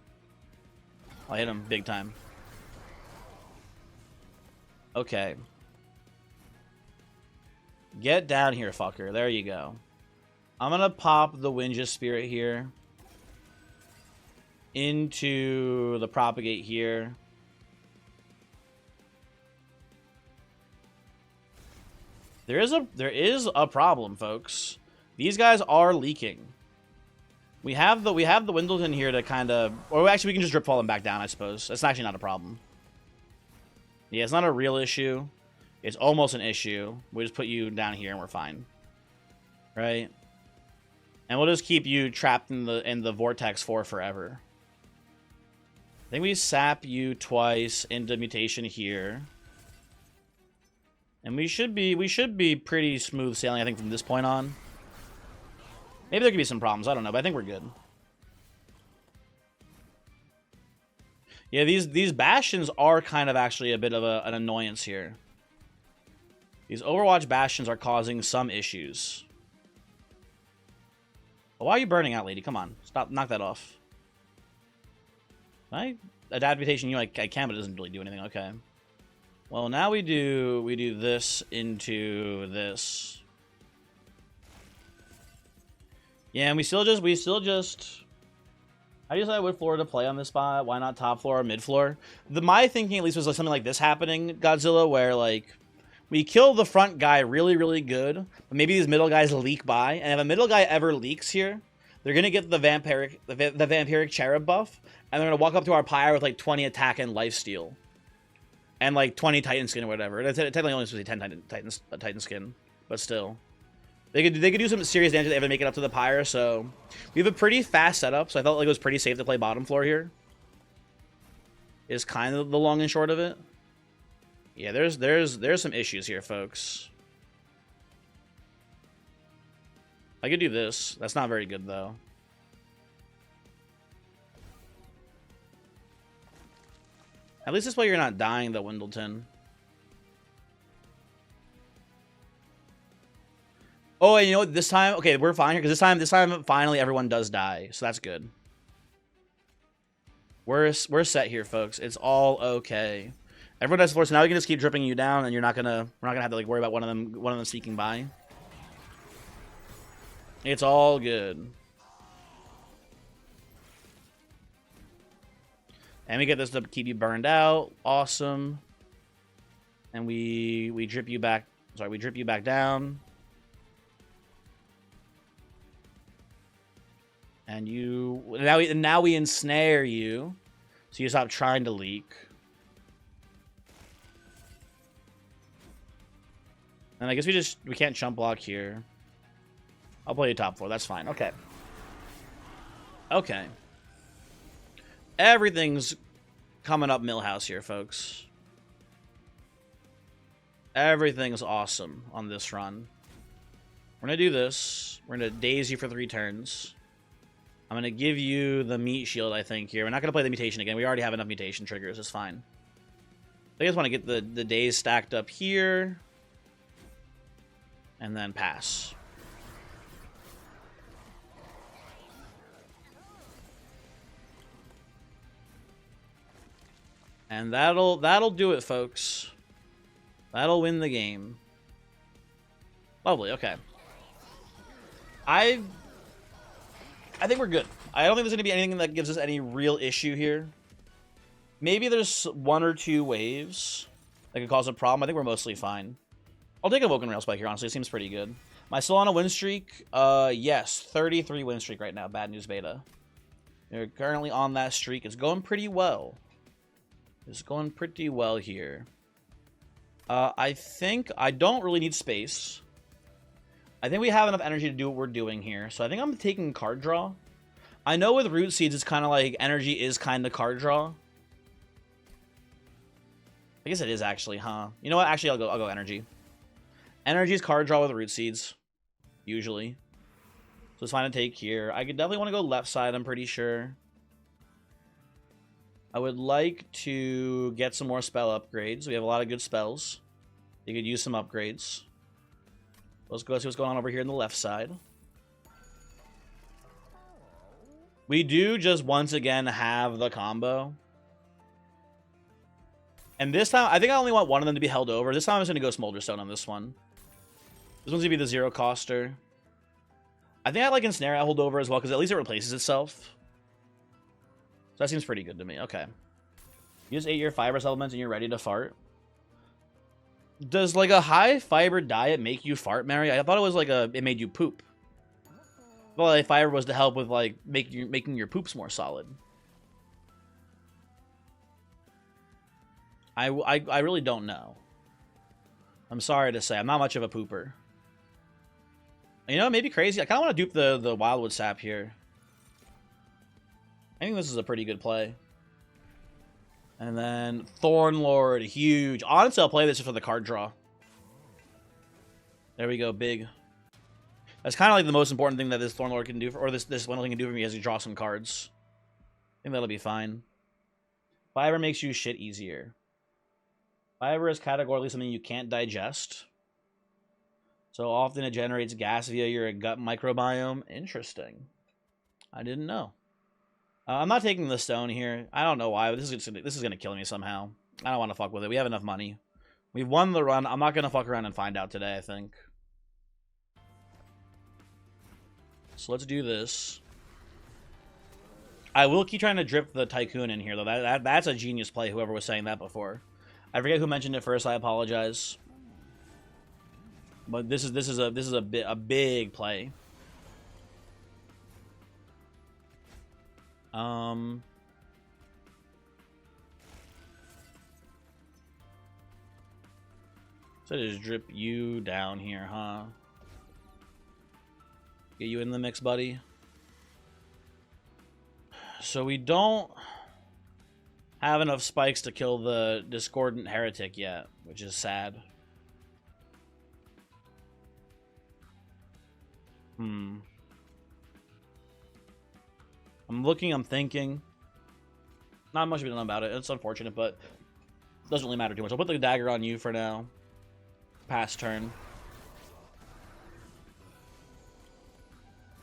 I'll hit him big time. Okay. Get down here, fucker. There you go. I'm gonna pop the Winge's Spirit here. Into the Propagate here. There is a problem, folks. These guys are leaking. We have the Windleton here to kind of, or actually we can just drip fall them back down, I suppose. That's actually not a problem. Yeah, it's not a real issue. It's almost an issue. We just put you down here and we're fine. Right? And we'll just keep you trapped in the vortex for forever. I think we sap you twice into mutation here. And we should be pretty smooth sailing, I think, from this point on. Maybe there could be some problems, I don't know, but I think we're good. Yeah, these bastions are kind of actually a bit of an annoyance here. These Overwatch bastions are causing some issues. Well, why are you burning out, lady? Come on, stop, knock that off. Can I adapt mutation? I can, but it doesn't really do anything. Okay. Well, now we do this into this. Yeah, and we still just. I decided what floor to play on this spot. Why not top floor or mid floor? My thinking at least was like something like this happening, Godzilla, where like we kill the front guy really, really good, but maybe these middle guys leak by, and if a middle guy ever leaks here, they're gonna get the vampiric cherub buff, and they're gonna walk up to our pyre with like 20 attack and lifesteal, and like 20 Titan skin or whatever. It's technically only supposed to be 10 Titan skin, but still. They could do some serious damage if they ever make it up to the pyre, so we have a pretty fast setup, so I felt like it was pretty safe to play bottom floor here. Is kind of the long and short of it. Yeah, there's some issues here, folks. I could do this. That's not very good though. At least this way you're not dying though, Windleton. Oh, and you know what? This time, okay, we're fine here because this time, finally, everyone does die, so that's good. We're set here, folks. It's all okay. Everyone does floor, so now we can just keep dripping you down, and we're not gonna have to like worry about one of them sneaking by. It's all good. And we get this to keep you burned out. Awesome. And we drip you back. Sorry, we drip you back down. And now we ensnare you, so you stop trying to leak. And I guess we can't chump block here. I'll play you top floor. That's fine. Okay. Okay. Everything's coming up Millhouse here, folks. Everything's awesome on this run. We're gonna do this. We're gonna daze you for 3 turns. I'm going to give you the meat shield, I think, here. We're not going to play the mutation again. We already have enough mutation triggers. It's fine. I just want to get the days stacked up here. And then pass. And that'll do it, folks. That'll win the game. Lovely, okay. I think we're good. I don't think there's going to be anything that gives us any real issue here. Maybe there's 1 or 2 waves that could cause a problem. I think we're mostly fine. I'll take a Woken Rail Spike here, honestly. It seems pretty good. Am I still on a win streak? Yes. 33 win streak right now. Bad news beta. You're currently on that streak. It's going pretty well. It's going pretty well here. I think I don't really need space. I think we have enough energy to do what we're doing here. So I think I'm taking card draw. I know with Root Seeds, it's kind of like energy is kind of card draw. I guess it is actually, huh? You know what? Actually, I'll go energy. Energy is card draw with Root Seeds, usually. So it's fine to take here. I could definitely want to go left side, I'm pretty sure. I would like to get some more spell upgrades. We have a lot of good spells. You could use some upgrades. Let's go see what's going on over here on the left side. We do just once again have the combo. And this time, I think I only want one of them to be held over. This time I'm just going to go Smolderstone on this one. This one's going to be the 0 coster. I think I like Ensnare I hold over as well, because at least it replaces itself. So that seems pretty good to me. Okay. You just ate your fibrous elements and you're ready to fart. Does like a high fiber diet make you fart, Mary? I thought it was like it made you poop. Well, high fiber was to help with like making your poops more solid. I really don't know. I'm sorry to say, I'm not much of a pooper. You know, maybe crazy. I kind of want to dupe the Wildwood Sap here. I think this is a pretty good play. And then Thornlord, huge. Honestly, I'll play this just for the card draw. There we go, big. That's kind of like the most important thing that this Thornlord can do, or this Wendling can do for me, is he draw some cards. I think that'll be fine. Fiber makes you shit easier. Fiber is categorically something you can't digest. So often it generates gas via your gut microbiome. Interesting. I didn't know. I'm not taking the stone here. I don't know why. This is gonna kill me somehow. I don't want to fuck with it. We have enough money. We've won the run. I'm not gonna fuck around and find out today, I think. So let's do this. I will keep trying to drip the Tycoon in here, though. That's a genius play, whoever was saying that before. I forget who mentioned it first. I apologize. But this is a big play. So just drip you down here, huh? Get you in the mix, buddy. So we don't have enough spikes to kill the Discordant Heretic yet, which is sad. I'm looking, I'm thinking. Not much to be done about it. It's unfortunate, but it doesn't really matter too much. I'll put the dagger on you for now. Pass turn.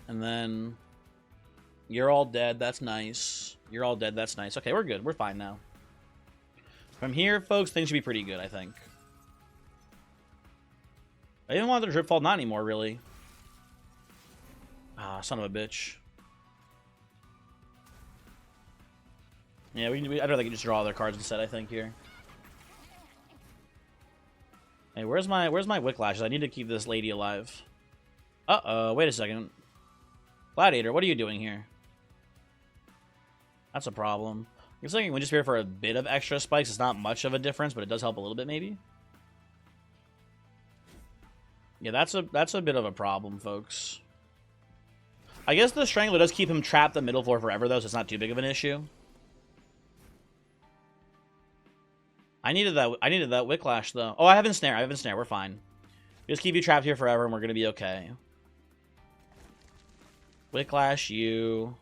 And then you're all dead. That's nice. You're all dead. That's nice. Okay, we're good. We're fine now. From here, folks, things should be pretty good, I think. I didn't want the drip fall, not anymore, really. Ah, son of a bitch. Yeah, I'd rather just draw other cards instead, I think, here. Hey, where's my Wicklashes? I need to keep this lady alive. Uh-oh, wait a second. Gladiator, what are you doing here? That's a problem. Looks like we're just here for a bit of extra spikes. It's not much of a difference, but it does help a little bit, maybe. Yeah, that's a bit of a problem, folks. I guess the Strangler does keep him trapped the middle floor forever, though, so it's not too big of an issue. I needed that Wicklash, though. Oh, I have Ensnare. We're fine. Just keep you trapped here forever, and we're gonna be okay. Wicklash you.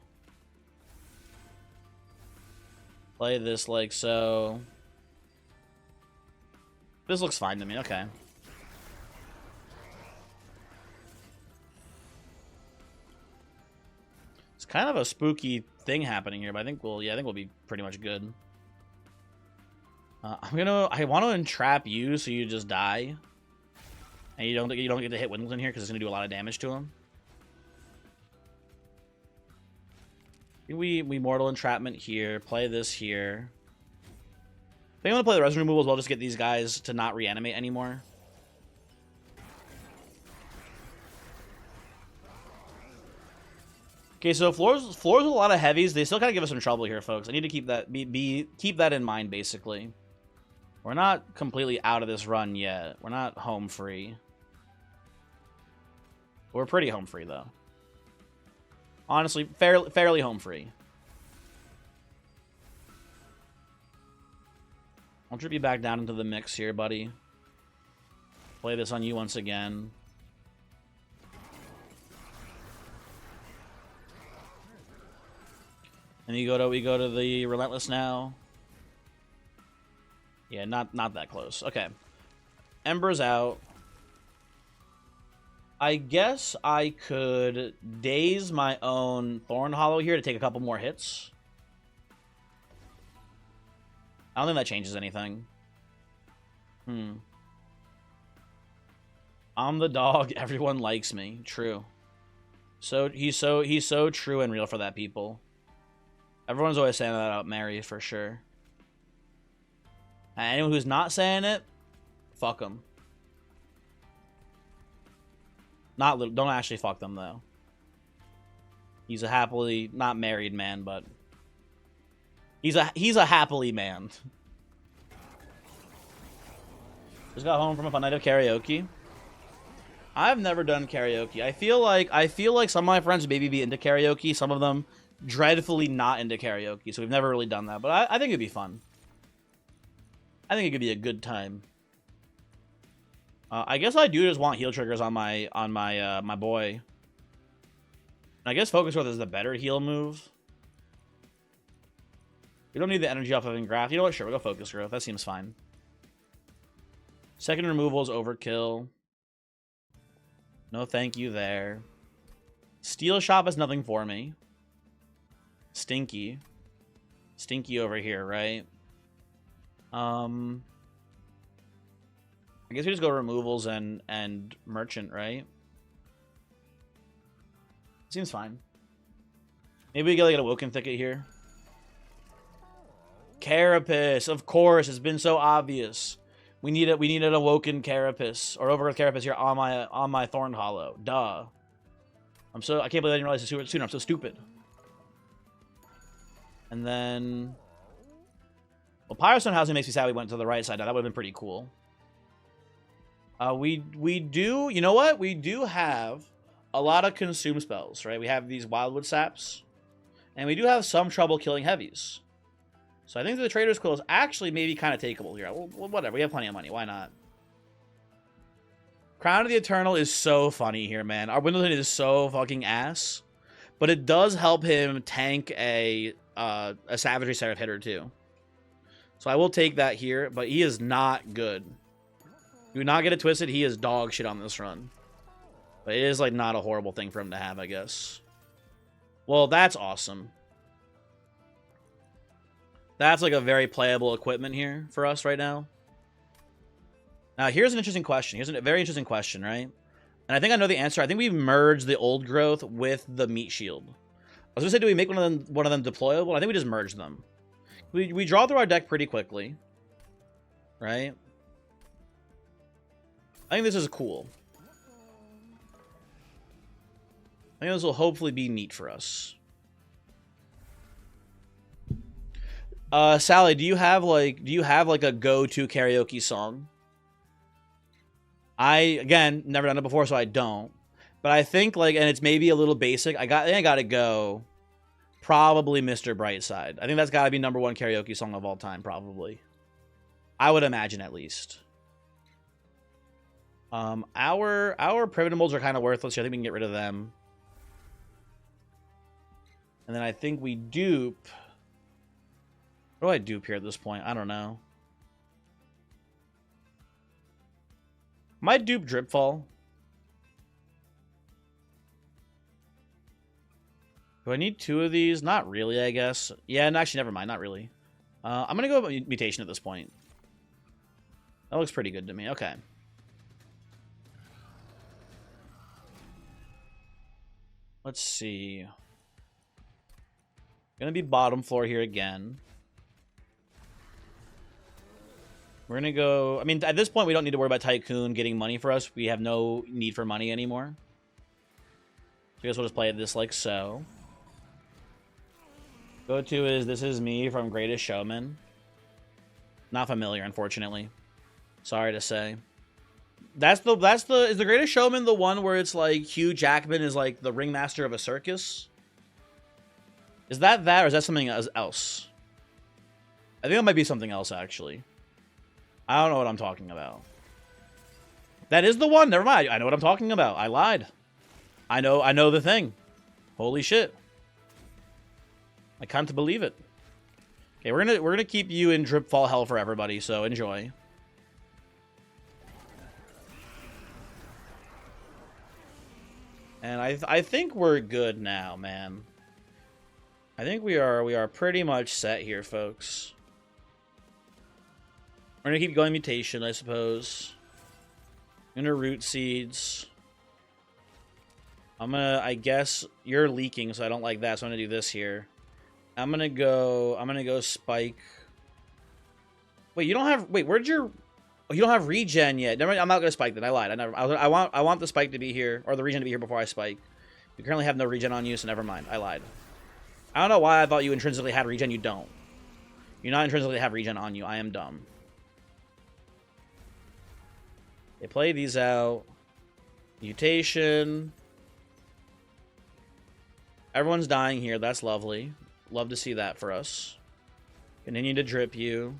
Play this like so. This looks fine to me. Okay. It's kind of a spooky thing happening here, but I think we'll be pretty much good. I want to entrap you so you just die, and you don't get to hit Windles in here because it's gonna do a lot of damage to him. We Mortal Entrapment here. Play this here. I think I'm gonna play the Resin Removal as well, just get these guys to not reanimate anymore. Okay, so floors with a lot of heavies, they still kind of give us some trouble here, folks. I need to keep that keep that in mind, basically. We're not completely out of this run yet. We're not home free. We're pretty home free, though. Honestly, fairly home free. I'll drip you back down into the mix here, buddy. Play this on you once again. And we go to the Relentless now. Yeah, not that close. Okay. Ember's out. I guess I could daze my own Thorn Hollow here to take a couple more hits. I don't think that changes anything. I'm the dog. Everyone likes me. True. So he's so true and real for that, people. Everyone's always saying that about Mary, for sure. And anyone who's not saying it, Fuck them. Don't actually fuck them though. He's a happily not married man, but he's a happily man. Just got home from a fun night of karaoke. I've never done karaoke. I feel like some of my friends maybe be into karaoke. Some of them dreadfully not into karaoke. So we've never really done that. But I think it'd be fun. I think it could be a good time. I guess I do just want heal triggers on my my boy. I guess Focus Growth is the better heal move. We don't need the energy off of Engraft. You know what? Sure, we'll go Focus Growth. That seems fine. Second removal is overkill. No thank you there. Steel Shop is nothing for me. Stinky. Stinky over here, right? I guess we just go removals and merchant, right? Seems fine. Maybe we get like an Awoken Thicket here. Carapace, of course, it's been so obvious. We need an Awoken Carapace or Overgrowth Carapace here on my Thorned Hollow. Duh. I can't believe I didn't realize this sooner. I'm so stupid. And then, well, Pyrostone Housing makes me sad we went to the right side. Now that would have been pretty cool. We do, you know what? We do have a lot of consume spells, right? We have these Wildwood Saps, and we do have some trouble killing heavies. So I think the Trader's Quill is actually maybe kind of takeable here. Well, whatever. We have plenty of money. Why not? Crown of the Eternal is so funny here, man. Our Windows is so fucking ass, but it does help him tank a Savagery Seraph hitter too. So I will take that here, but he is not good. Do not get it twisted. He is dog shit on this run. But it is like not a horrible thing for him to have, I guess. Well, that's awesome. That's like a very playable equipment here for us right now. Now, here's an interesting question. Here's a very interesting question, right? And I think I know the answer. I think we've merged the old growth with the meat shield. I was gonna say, do we make one of them deployable? I think we just merged them. We draw through our deck pretty quickly, right? I think this is cool. I think this will hopefully be neat for us. Sally, do you have like a go-to karaoke song? Again, never done it before, so I don't. But I think like, and it's maybe a little basic. I gotta go. Probably Mr. Brightside. I think that's gotta be #1 karaoke song of all time, probably. I would imagine at least. Our Preventables are kind of worthless here. I think we can get rid of them. And then I think we dupe. What do I dupe here at this point? I don't know. Might dupe Dripfall. Do I need 2 of these? Not really, I guess. Yeah, no, actually, never mind. Not really. I'm going to go with Mutation at this point. That looks pretty good to me. Okay. Let's see. Gonna be bottom floor here again. We're gonna go. I mean, at this point, we don't need to worry about Tycoon getting money for us. We have no need for money anymore. So I guess we'll just play this like so. Go-to is This Is Me from Greatest Showman. Not familiar, unfortunately. Sorry to say. Is the Greatest Showman the one where it's like Hugh Jackman is like the ringmaster of a circus? Is that or is that something else? I think that might be something else, actually. I don't know what I'm talking about. That is the one. Never mind. I know what I'm talking about. I lied. I know the thing. Holy shit. I can't believe it. Okay, we're gonna keep you in Dripfall hell for everybody, so enjoy. And I think we're good now, man. I think we are pretty much set here, folks. We're gonna keep going Mutation, I suppose. I'm gonna Root Seeds. I guess you're leaking, so I don't like that, so I'm gonna do this here. I'm gonna go Spike. Wait, you don't have, where'd your, Oh, you don't have regen yet. Never mind, I'm not gonna spike that. I lied. I want the spike to be here, or the regen to be here before I spike. You currently have no regen on you, so never mind. I lied. I don't know why I thought you intrinsically had regen. You don't. You not intrinsically have regen on you. I am dumb. They play these out. Mutation. Everyone's dying here. That's lovely. Love to see that for us. Continue to drip you.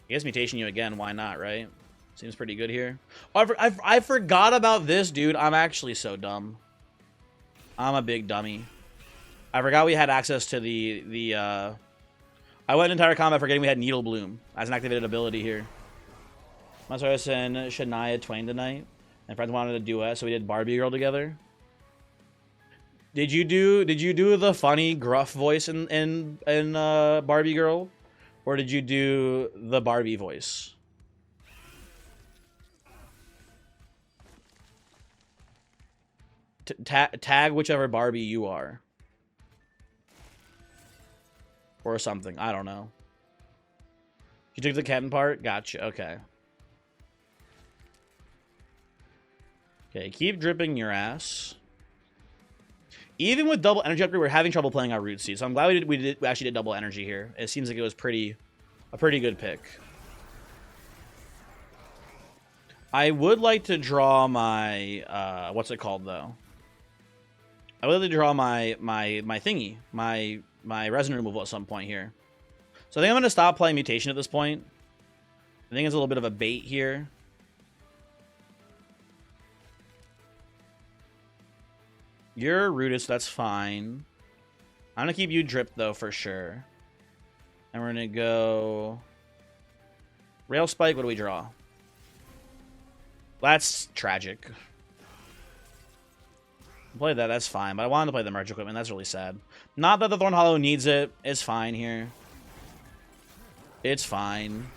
I guess mutation you again. Why not, right? Seems pretty good here. Oh, I forgot about this, dude. I'm actually so dumb. I'm a big dummy. I forgot we had access to the I went entire combat forgetting we had Needle Bloom as an activated ability here. Masaros and Shania Twain tonight, and friends wanted a duet, so we did Barbie Girl together. Did you do the funny gruff voice in Barbie Girl, or did you do the Barbie voice? Tag whichever Barbie you are. Or something. I don't know. You took the Ken part? Gotcha. Okay. Okay, keep dripping your ass. Even with double energy upgrade, we're having trouble playing our root seed. So I'm glad we actually did double energy here. It seems like it was a pretty good pick. I would like to draw my what's it called though? I would like to draw my thingy, my resonant removal at some point here. So I think I'm gonna stop playing mutation at this point. I think it's a little bit of a bait here. You're rooted, so that's fine. I'm gonna keep you dripped though for sure. And we're gonna go Rail Spike. What do we draw? That's tragic. Play that, that's fine. But I wanted to play the merge equipment. That's really sad. Not that the Thorn Hollow needs it. It's fine here. It's fine.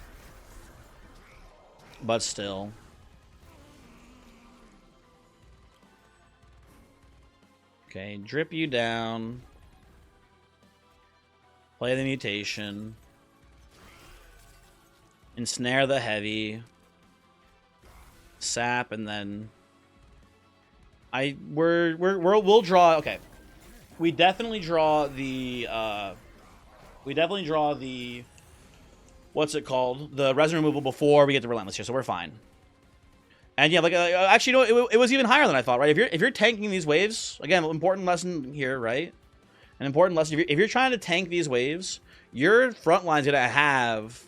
But still. Okay, drip you down. Play the mutation. Ensnare the heavy. Sap, and then we'll draw. Okay, we definitely draw the what's it called, the resin removal before we get the relentless here, so we're fine. And yeah, like actually, no, it was even higher than I thought, right? If you're tanking these waves, again, important lesson here, right? An important lesson. If you're trying to tank these waves, your front line's gonna have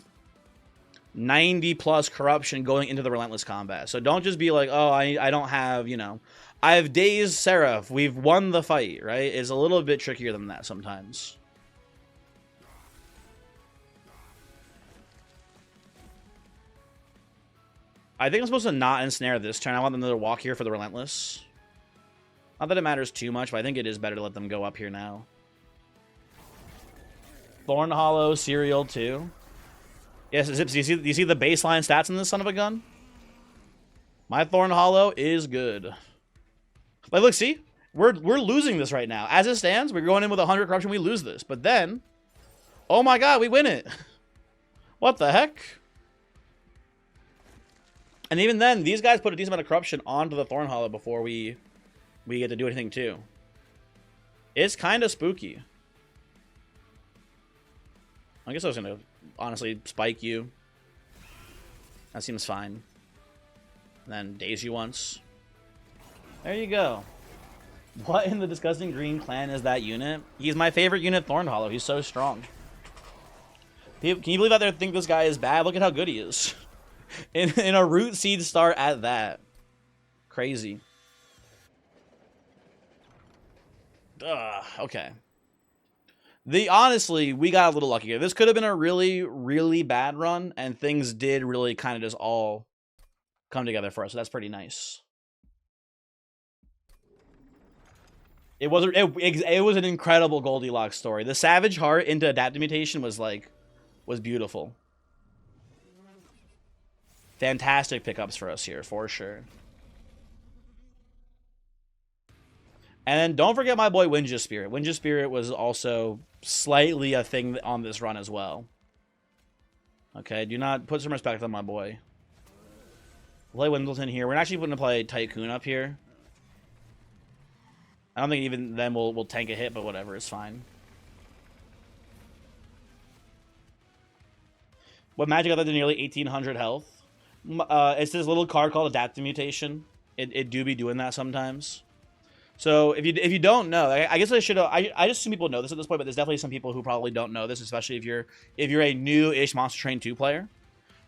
90 plus corruption going into the relentless combat. So don't just be like, oh, I don't have, you know, I have Dazed Seraph. We've won the fight, right? It's a little bit trickier than that sometimes. I think I'm supposed to not ensnare this turn. I want them to walk here for the relentless. Not that it matters too much, but I think it is better to let them go up here now. Thorn Hollow, Serial too. Yes, Zips, do you see the baseline stats in this son of a gun? My Thorn Hollow is good. Like, look, see? We're losing this right now. As it stands, we're going in with 100 corruption, we lose this. But then, oh my god, we win it. What the heck? And even then, these guys put a decent amount of corruption onto the Thorn Hollow before we get to do anything too. It's kind of spooky. I guess I was going to honestly spike you. That seems fine. And then daze you once. There you go. What in the disgusting green clan is that unit? He's my favorite unit, Thorn Hollow. He's so strong. Can you believe out there think this guy is bad? Look at how good he is. in a root seed start at that. Crazy. Okay. Honestly, we got a little lucky here. This could have been a really, really bad run, and things did really kind of just all come together for us. So that's pretty nice. It was an incredible Goldilocks story. The Savage Heart into Adaptive Mutation was beautiful. Fantastic pickups for us here, for sure. And then don't forget my boy Winja Spirit. Winja Spirit was also slightly a thing on this run as well. Okay, do not put some respect on my boy. Play Wimbledon here. We're actually going to play Tycoon up here. I don't think even then we'll tank a hit, but whatever, it's fine. What magic other than nearly 1,800 health? It's this little card called Adaptive Mutation. It do be doing that sometimes. So if you don't know, I guess I should. I just assume people know this at this point, but there's definitely some people who probably don't know this, especially if you're a new-ish Monster Train 2 player.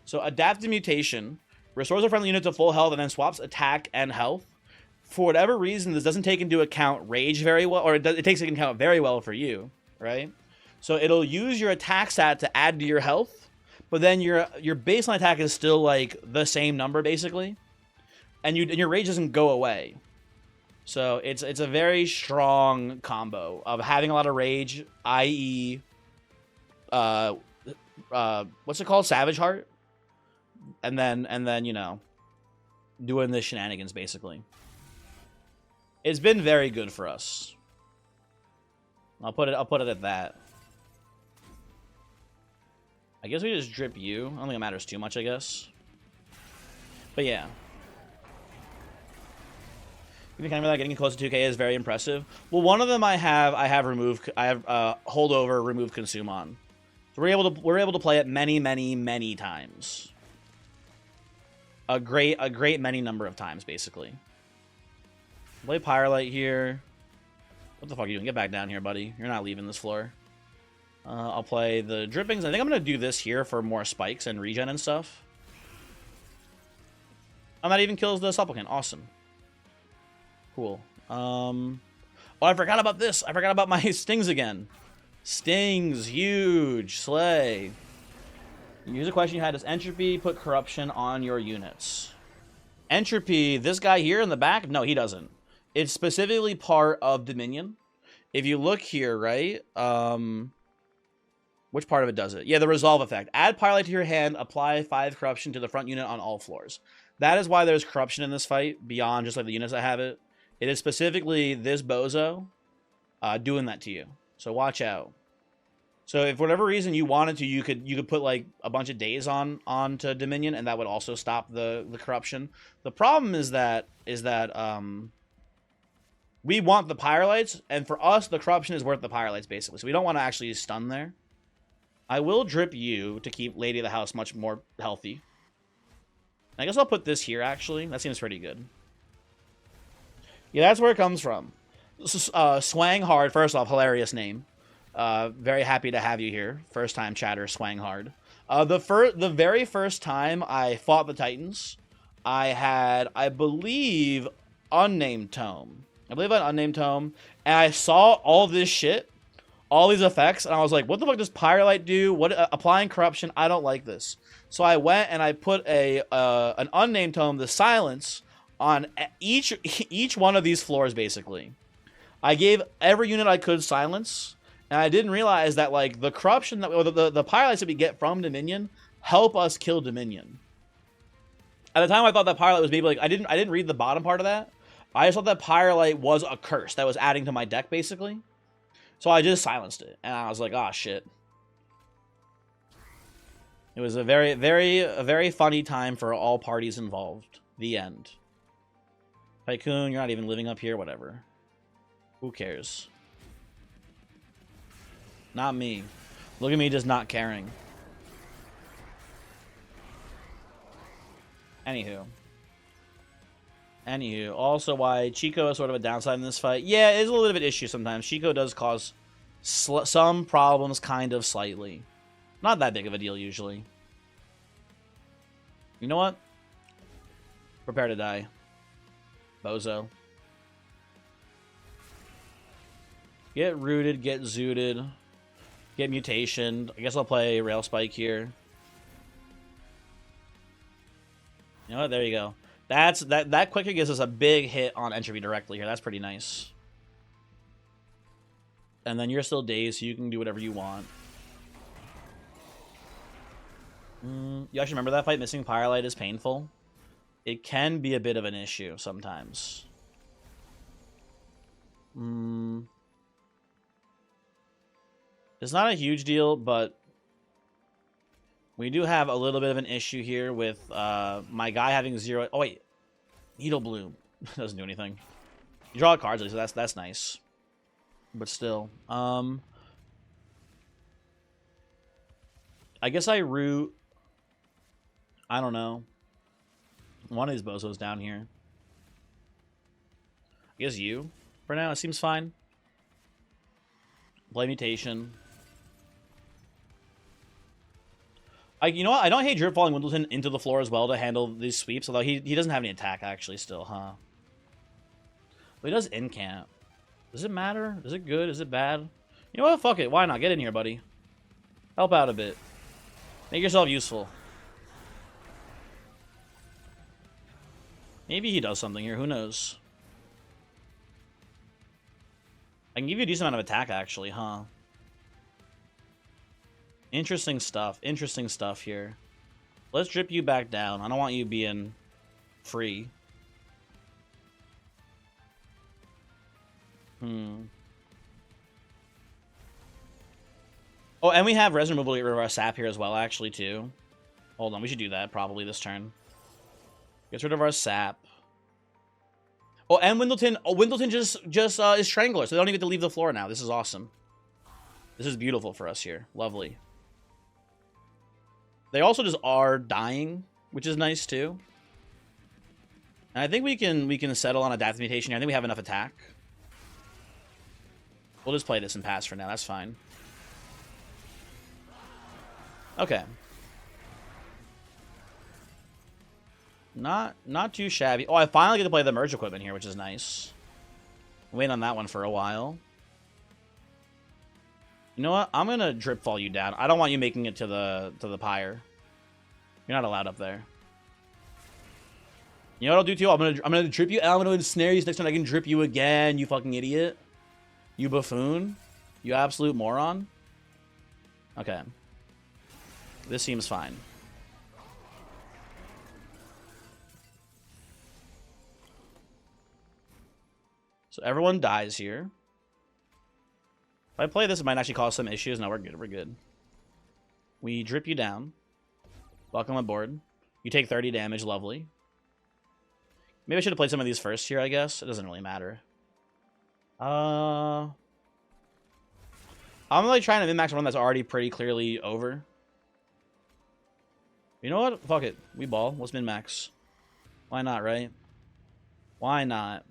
So Adaptive Mutation restores a friendly unit to full health and then swaps attack and health. For whatever reason, this doesn't take into account rage very well, or it takes into account very well for you, right? So it'll use your attack stat to add to your health, but then your baseline attack is still like the same number basically, and your rage doesn't go away. So it's a very strong combo of having a lot of rage, i.e., what's it called, Savage Heart, and then you know, doing the shenanigans basically. It's been very good for us. I'll put it at that. I guess we just drip you. I don't think it matters too much, I guess. But yeah. Even kind of that getting close to 2K is very impressive. Well, one of them I have holdover, remove, consume on. So we're able to play it many times. A great many number of times, basically. Play Pyrelite here. What the fuck are you doing? Get back down here, buddy. You're not leaving this floor. I'll play the drippings. I think I'm going to do this here for more spikes and regen and stuff. And that even kills the supplicant. Awesome. Cool. Oh, I forgot about this. I forgot about my stings again. Stings. Huge. Slay. Here's a question you had. Does Entropy put corruption on your units? Entropy, this guy here in the back? No, he doesn't. It's specifically part of Dominion. If you look here, right? Which part of it does it? Yeah, the resolve effect. Add Pyrelite to your hand. Apply 5 corruption to the front unit on all floors. That is why there's corruption in this fight, beyond just like the units that have it. It is specifically this bozo doing that to you. So watch out. So if for whatever reason you wanted to, you could put like a bunch of days onto Dominion, and that would also stop the corruption. The problem is that we want the Pyrelites, and for us the corruption is worth the Pyrelites basically. So we don't want to actually stun there. I will drip you to keep Lady of the House much more healthy. I guess I'll put this here actually. That seems pretty good. Yeah, that's where it comes from. Swang Hard, first off, hilarious name. Very happy to have you here. First time chatter, Swang Hard. The very first time I fought the Titans, I had, I believe, Unnamed Tome. I believe I had Unnamed Tome, and I saw all this shit, all these effects, and I was like, what the fuck does Pyrelite do? What applying corruption? I don't like this. So I went and I put an Unnamed Tome, the Silence, on each one of these floors, basically. I gave every unit I could Silence, and I didn't realize that, like, the corruption, that, or the Pyrelites that we get from Dominion help us kill Dominion. At the time, I thought that Pyrelite was maybe, like, I didn't read the bottom part of that. I just thought that Pyrelite was a curse that was adding to my deck, basically. So I just silenced it, and I was like, oh, shit. It was a very funny time for all parties involved. The end. Tycoon, you're not even living up here, whatever. Who cares? Not me. Look at me just not caring. Anywho, also why Chico is sort of a downside in this fight. Yeah, it is a little bit of an issue sometimes. Chico does cause some problems, kind of, slightly. Not that big of a deal, usually. You know what? Prepare to die. Bozo. Get rooted, get zooted, get mutationed. I guess I'll play Rail Spike here. You know what? There you go. That quicker gives us a big hit on Entropy directly here. That's pretty nice. And then you're still dazed, so you can do whatever you want. You actually remember that fight? Missing Pyrelite is painful. It can be a bit of an issue sometimes. It's not a huge deal, but We do have a little bit of an issue here with my guy having 0. Oh, wait. Needle Bloom. Doesn't do anything. You draw cards, so that's nice. But still. I guess I root... I don't know. One of these bozos down here. I guess you. For now, it seems fine. Play Mutation. You know what? I don't hate Drip Falling Windleton into the floor as well to handle these sweeps, although he doesn't have any attack, actually, still, huh? But he does Incamp. Does it matter? Is it good? Is it bad? You know what? Fuck it. Why not? Get in here, buddy. Help out a bit. Make yourself useful. Maybe he does something here. Who knows? I can give you a decent amount of attack, actually, huh? Interesting stuff. Interesting stuff here. Let's drip you back down. I don't want you being free. Oh, and we have res removal to get rid of our sap here as well, actually, too. Hold on, we should do that probably this turn. Gets rid of our sap. Oh, and Windleton. Oh, Windleton just is Strangler, so they don't even get to leave the floor now. This is awesome. This is beautiful for us here. Lovely. They also just are dying, which is nice too. And I think we can settle on a Death Mutation here. I think we have enough attack. We'll just play this and pass for now. That's fine. Okay. Not too shabby. Oh, I finally get to play the merge equipment here, which is nice. Wait on that one for a while. You know what? I'm gonna drip fall you down. I don't want you making it to the pyre. You're not allowed up there. You know what I'll do too? I'm gonna drip you, and I'm gonna ensnare you. Next time I can drip you again. You fucking idiot. You buffoon. You absolute moron. Okay. This seems fine. So everyone dies here. If I play this, it might actually cause some issues. No, we're good. We're good. We drip you down. Welcome aboard. You take 30 damage. Lovely. Maybe I should have played some of these first here, I guess. It doesn't really matter. I'm like trying to min-max one that's already pretty clearly over. You know what? Fuck it. We ball. Let's min-max. Why not, right? Why not?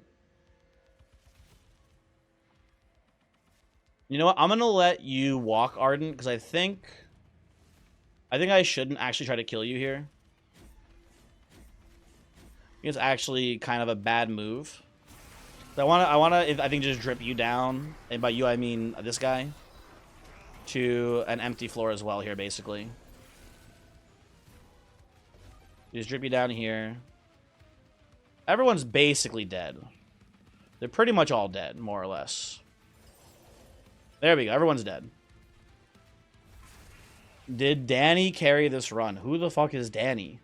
You know what? I'm gonna let you walk Ardent because I think I shouldn't actually try to kill you here. It's actually kind of a bad move. So I think just drip you down, and by you I mean this guy, to an empty floor as well here, basically. Just drip you down here. Everyone's basically dead. They're pretty much all dead, more or less. There we go. Everyone's dead. Did Danny carry this run? Who the fuck is Danny?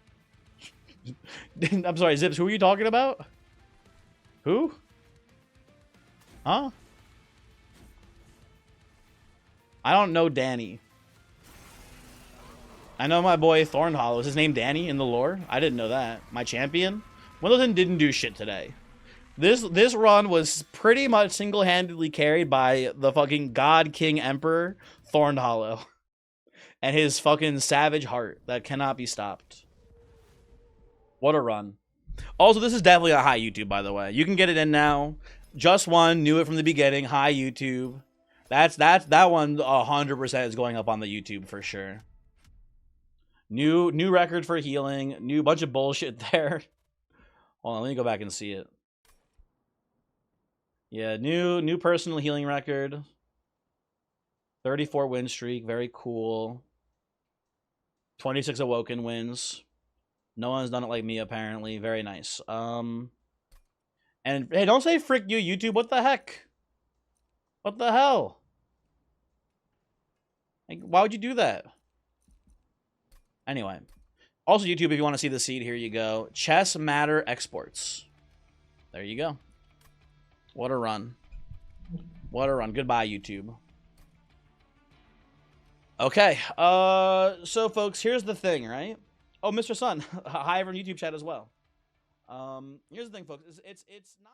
I'm sorry, Zips, who are you talking about? Who? Huh? I don't know Danny. I know my boy Thorned Hollow. Is his name Danny in the lore? I didn't know that. My champion? Windleton didn't do shit today. This run was pretty much single-handedly carried by the fucking God King Emperor Thorned Hollow. And his fucking savage heart that cannot be stopped. What a run. Also, this is definitely a high YouTube, by the way. You can get it in now. Just One knew it from the beginning. High YouTube. That one 100% is going up on the YouTube for sure. New record for healing. New bunch of bullshit there. Hold on, let me go back and see it. Yeah, new personal healing record. 34 win streak, very cool. 26 Awoken wins. No one's done it like me, apparently. Very nice. And hey, don't say frick you, YouTube. What the heck? What the hell? Like, why would you do that? Anyway. Also, YouTube, if you want to see the seed, here you go. Chess Matter Exports. There you go. What a run. What a run. Goodbye, YouTube. Okay. So folks, here's the thing, right? Oh, Mr. Sun, hi everyone, YouTube chat as well. Here's the thing, folks. It's not.